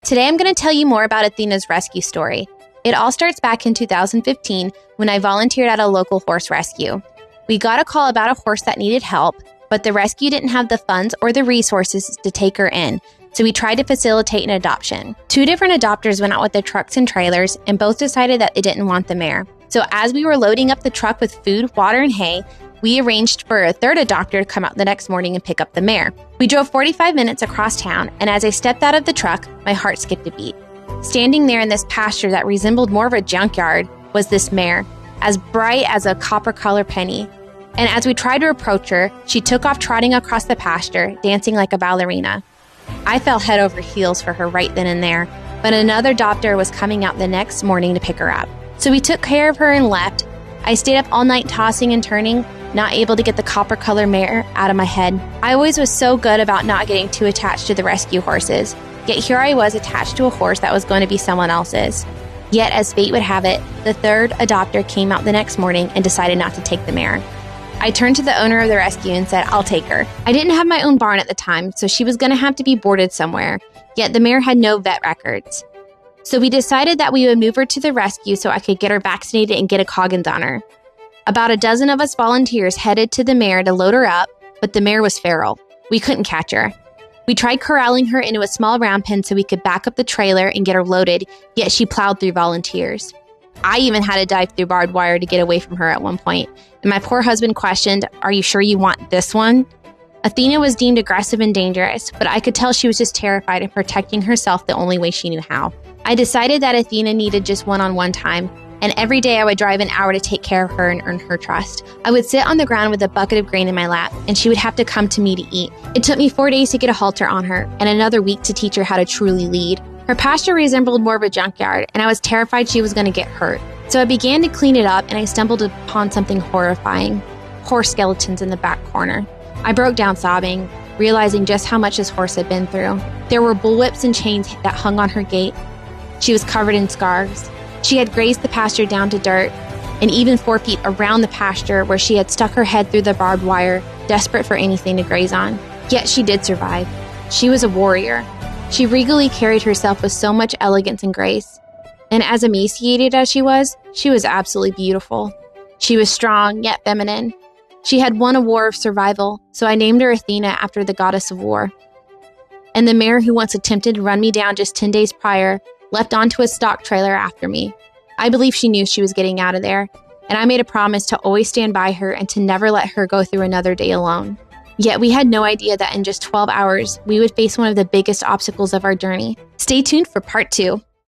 Today I'm going to tell you more about Athena's rescue story. It all starts back in 2015 when I volunteered at a local horse rescue. We got a call about a horse that needed help, but the rescue didn't have the funds or the resources to take her in, so we tried to facilitate an adoption. 2 different adopters went out with their trucks and trailers, and both decided that they didn't want the mare. So as we were loading up the truck with food, water, and hay, we arranged for a 3rd adopter to come out the next morning and pick up the mare. We drove 45 minutes across town, and as I stepped out of the truck, my heart skipped a beat. Standing there in this pasture that resembled more of a junkyard was this mare, as bright as a copper-colored penny. And as we tried to approach her, she took off trotting across the pasture, dancing like a ballerina. I fell head over heels for her right then and there, but another adopter was coming out the next morning to pick her up. So we took care of her and left. I stayed up all night tossing and turning, not able to get the copper-colored mare out of my head. I always was so good about not getting too attached to the rescue horses, yet here I was attached to a horse that was going to be someone else's. Yet, as fate would have it, the 3rd adopter came out the next morning and decided not to take the mare. I turned to the owner of the rescue and said, "I'll take her." I didn't have my own barn at the time, so she was going to have to be boarded somewhere, yet the mare had no vet records. So we decided that we would move her to the rescue so I could get her vaccinated and get a Coggins on her. About a dozen of us volunteers headed to the mare to load her up, but the mare was feral. We couldn't catch her. We tried corralling her into a small round pen so we could back up the trailer and get her loaded, yet she plowed through volunteers. I even had to dive through barbed wire to get away from her at one point, and my poor husband questioned, "Are you sure you want this one?" Athena was deemed aggressive and dangerous, but I could tell she was just terrified and protecting herself the only way she knew how. I decided that Athena needed just one-on-one time, and every day I would drive an hour to take care of her and earn her trust. I would sit on the ground with a bucket of grain in my lap, and she would have to come to me to eat. It took me 4 days to get a halter on her, and another week to teach her how to truly lead. Her pasture resembled more of a junkyard, and I was terrified she was going to get hurt. So I began to clean it up, and I stumbled upon something horrifying: horse skeletons in the back corner. I broke down sobbing, realizing just how much this horse had been through. There were bullwhips and chains that hung on her gait. She was covered in scars. She had grazed the pasture down to dirt, and even 4 feet around the pasture where she had stuck her head through the barbed wire, desperate for anything to graze on. Yet she did survive. She was a warrior. She regally carried herself with so much elegance and grace. And as emaciated as she was absolutely beautiful. She was strong, yet feminine. She had won a war of survival, so I named her Athena after the goddess of war. And the mare who once attempted to run me down just 10 days prior left onto a stock trailer after me. I believe she knew she was getting out of there, and I made a promise to always stand by her and to never let her go through another day alone. Yet we had no idea that in just 12 hours, we would face one of the biggest obstacles of our journey. Stay tuned for part 2.